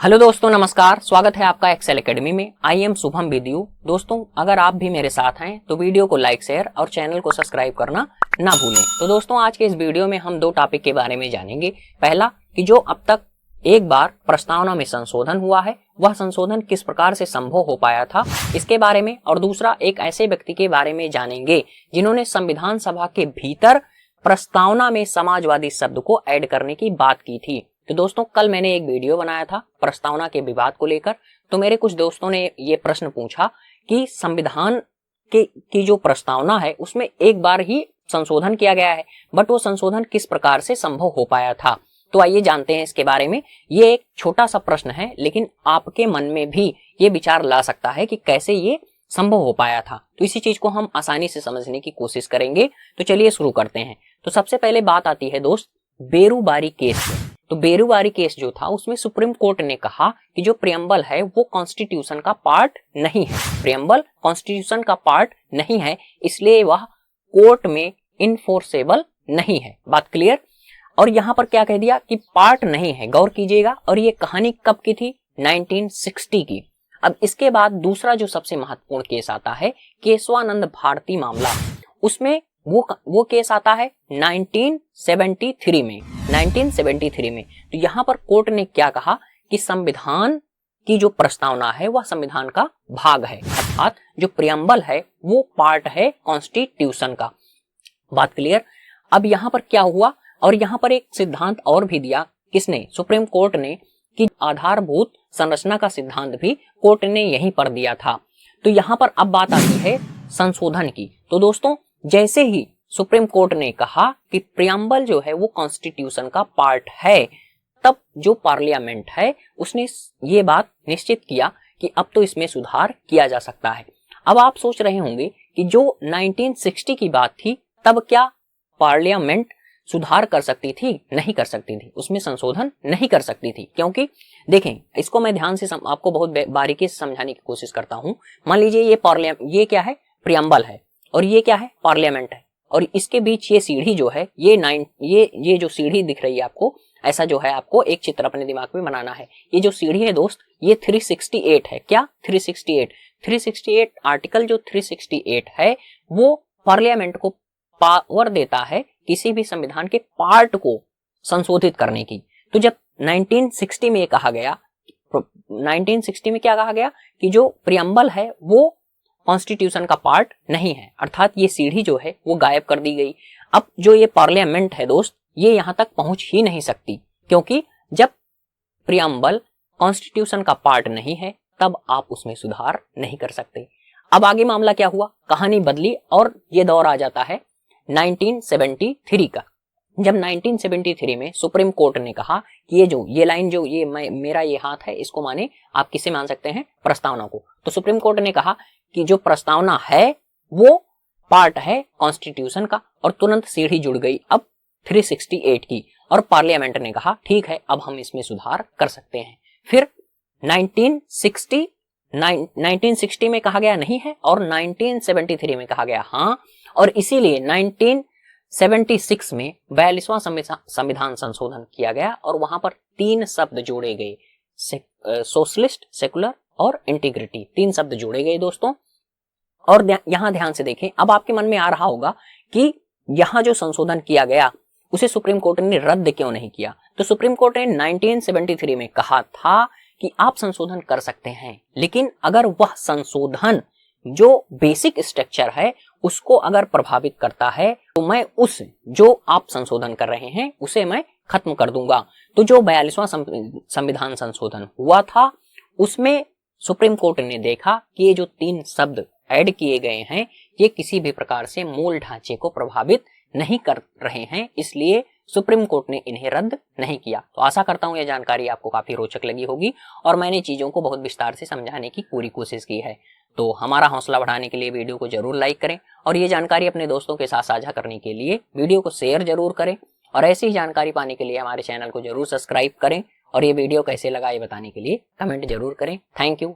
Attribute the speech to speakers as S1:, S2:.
S1: Hello दोस्तों, नमस्कार। स्वागत है आपका एक्सेल एकेडमी में। I am Shubham with you. दोस्तों, अगर आप भी मेरे साथ हैं तो वीडियो को लाइक, शेयर और चैनल को सब्सक्राइब करना ना भूलें। तो दोस्तों, आज के इस वीडियो में हम दो टॉपिक के बारे में जानेंगे। पहला कि जो अब तक एक बार प्रस्तावना में संशोधन हुआ है, वह संशोधन किस प्रकार से संभव हो पाया था, इसके बारे में। और दूसरा, एक ऐसे व्यक्ति के बारे में जानेंगे जिन्होंने संविधान सभा के भीतर प्रस्तावना में समाजवादी शब्द को ऐड करने की बात की थी। तो दोस्तों, कल मैंने एक वीडियो बनाया था प्रस्तावना के विवाद को लेकर। तो मेरे कुछ दोस्तों ने ये प्रश्न पूछा कि संविधान की जो प्रस्तावना है उसमें एक बार ही संशोधन किया गया है, बट वो संशोधन किस प्रकार से संभव हो पाया था। तो आइए जानते हैं इसके बारे में। ये एक छोटा सा प्रश्न है, लेकिन आपके मन में भी ये विचार ला सकता है कि कैसे ये संभव हो पाया था। तो इसी चीज को हम आसानी से समझने की कोशिश करेंगे। तो चलिए शुरू करते हैं। तो सबसे पहले बात आती है दोस्त बेरुबारी केस। तो बेरुबारी केस जो था उसमें सुप्रीम कोर्ट ने कहा कि जो प्रियम्बल है वो कॉन्स्टिट्यूशन का पार्ट नहीं है। प्रियम्बल कॉन्स्टिट्यूशन का पार्ट नहीं है, इसलिए वह कोर्ट में इनफोर्सेबल नहीं है। बात क्लियर। और यहां पर क्या कह दिया कि पार्ट नहीं है। गौर कीजिएगा। और ये कहानी कब की थी? 1960 की। अब इसके बाद दूसरा जो सबसे महत्वपूर्ण केस आता है केशवानंद भारती मामला। उसमें वो केस आता है 1973 में। 1973 में तो यहां पर कोर्ट ने क्या कहा कि संविधान की जो प्रस्तावना है वह संविधान का भाग है, अर्थात जो प्रियम्बल है वो पार्ट है कॉन्स्टिट्यूशन का। बात क्लियर। अब यहां पर क्या हुआ, और यहां पर एक सिद्धांत और भी दिया। किसने? सुप्रीम कोर्ट ने, कि आधारभूत संरचना का सिद्धांत भी कोर्ट ने यहीं पर दिया था। तो यहां पर अब बात आती है संशोधन की। तो दोस्तों, जैसे ही सुप्रीम कोर्ट ने कहा कि प्रियम्बल जो है वो कॉन्स्टिट्यूशन का पार्ट है, तब जो पार्लियामेंट है उसने ये बात निश्चित किया कि अब तो इसमें सुधार किया जा सकता है। अब आप सोच रहे होंगे कि जो 1960 की बात थी, तब क्या पार्लियामेंट सुधार कर सकती थी? नहीं कर सकती थी, उसमें संशोधन नहीं कर सकती थी। क्योंकि देखें, इसको मैं ध्यान से आपको बहुत बारीकी से समझाने की कोशिश करता हूं। मान लीजिए ये क्या है? प्रियम्बल है, और ये क्या है? पार्लियामेंट है। और इसके बीच ये सीढ़ी जो है, ये जो सीढ़ी दिख रही है आपको, ऐसा जो है आपको एक चित्र अपने दिमाग में बनाना है। ये जो सीढ़ी है दोस्त, ये 368 है। क्या? 368 आर्टिकल जो 368 है वो पार्लियामेंट को पावर देता है किसी भी संविधान के पार्ट को संशोधित करने की। तो जब 1960 में कहा गया, 1960 में क्या कहा गया कि जो प्रियम्बल है वो कॉन्स्टिट्यूशन का पार्ट नहीं है, अर्थात ये सीढ़ी जो है वो गायब कर दी गई। अब जो ये पार्लियामेंट है दोस्त, ये यहां तक पहुंच ही नहीं सकती, क्योंकि जब प्रियम्बल कॉन्स्टिट्यूशन का पार्ट नहीं है तब आप उसमें सुधार नहीं कर सकते। अब आगे मामला क्या हुआ? कहानी बदली और ये दौर आ जाता है 1973 का। जब 1973 में सुप्रीम कोर्ट ने कहा कि ये लाइन जो मेरा ये हाथ है, इसको माने आप किसे मान सकते हैं? प्रस्तावना को। तो सुप्रीम कोर्ट ने कहा कि जो प्रस्तावना है वो पार्ट है कॉन्स्टिट्यूशन का, और तुरंत सीढ़ी जुड़ गई अब 368 की। और पार्लियामेंट ने कहा ठीक है, अब हम इसमें सुधार कर सकते हैं। फिर 1960 में कहा गया नहीं है, और 1973 में कहा गया हाँ। और इसीलिए 1976 में 42वां संविधान संशोधन किया गया, और वहां पर 3 शब्द जोड़े गए, सोशलिस्ट, सेकुलर और इंटीग्रिटी। 3 शब्द जोड़े गए दोस्तों। और यहां ध्यान से देखें। अब आपके मन में आ रहा होगा कि यहां जो संशोधन किया गया उसे सुप्रीम कोर्ट ने रद्द क्यों नहीं किया? तो सुप्रीम कोर्ट ने 1973 में कहा था कि आप संशोधन कर सकते हैं, लेकिन अगर वह संशोधन जो बेसिक स्ट्रक्चर है उसको अगर प्रभावित करता है तो मैं जो आप संशोधन कर रहे हैं उसे मैं खत्म कर दूंगा। तो जो 42वां संविधान संशोधन हुआ था उसमें सुप्रीम कोर्ट ने देखा कि ये जो 3 शब्द ऐड किए गए हैं ये किसी भी प्रकार से मूल ढांचे को प्रभावित नहीं कर रहे हैं, इसलिए सुप्रीम कोर्ट ने इन्हें रद्द नहीं किया। तो आशा करता हूं यह जानकारी आपको काफी रोचक लगी होगी, और मैंने चीजों को बहुत विस्तार से समझाने की पूरी कोशिश की है। तो हमारा हौसला बढ़ाने के लिए वीडियो को जरूर लाइक करें, और ये जानकारी अपने दोस्तों के साथ साझा करने के लिए वीडियो को शेयर जरूर करें, और ऐसी ही जानकारी पाने के लिए हमारे चैनल को जरूर सब्सक्राइब करें, और ये वीडियो कैसे लगा ये बताने के लिए कमेंट जरूर करें। Thank you.